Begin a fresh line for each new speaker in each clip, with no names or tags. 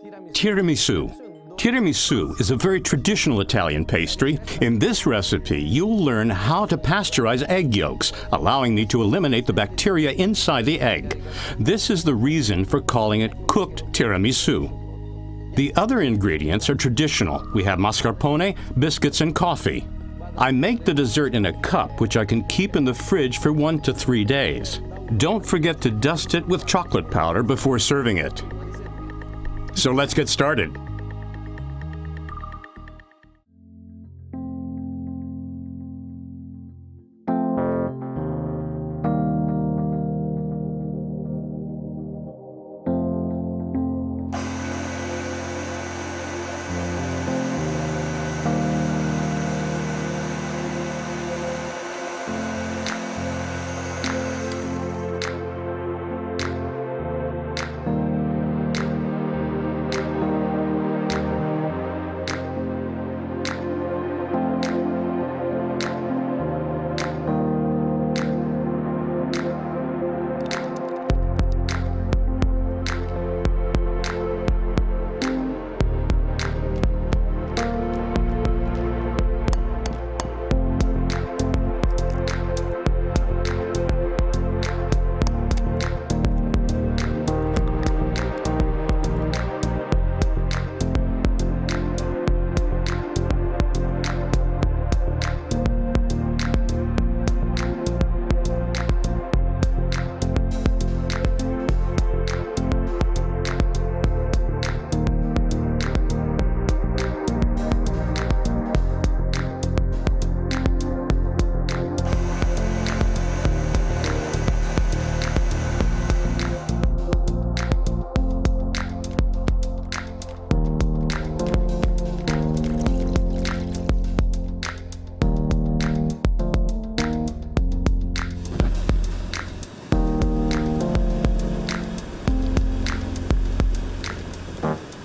Tiramisu. Tiramisu is a very traditional Italian pastry. In this recipe, you'll learn how to pasteurize egg yolks, allowing me to eliminate the bacteria inside the egg. This is the reason for calling it cooked tiramisu. The other ingredients are traditional. We have mascarpone, biscuits, and coffee. I make the dessert in a cup, which I can keep in the fridge for 1 to 3 days. Don't forget to dust it with chocolate powder before serving it. So let's get started.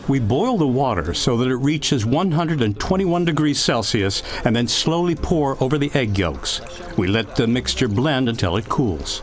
We boil the water so that it reaches 121 degrees Celsius and then slowly pour over the egg yolks. We let the mixture blend until it cools.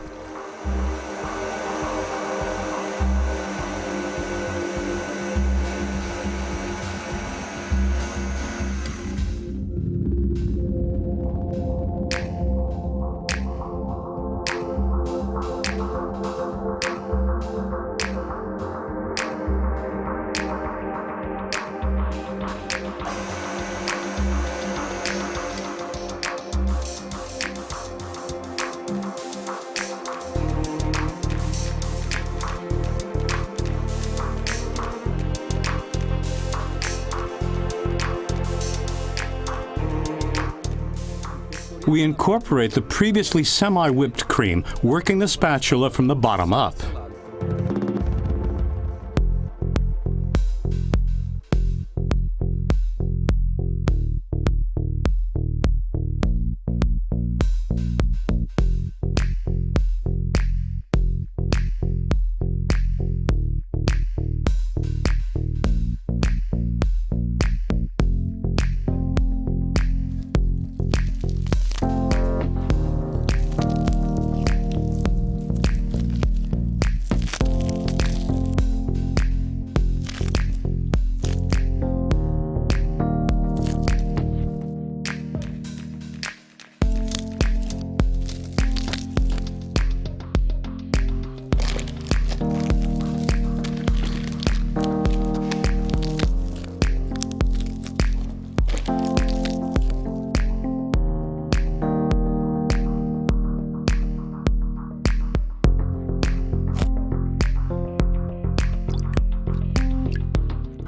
We incorporate the previously semi-whipped cream, working the spatula from the bottom up.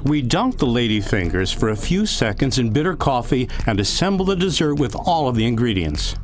We dunk the ladyfingers for a few seconds in bitter coffee and assemble the dessert with all of the ingredients.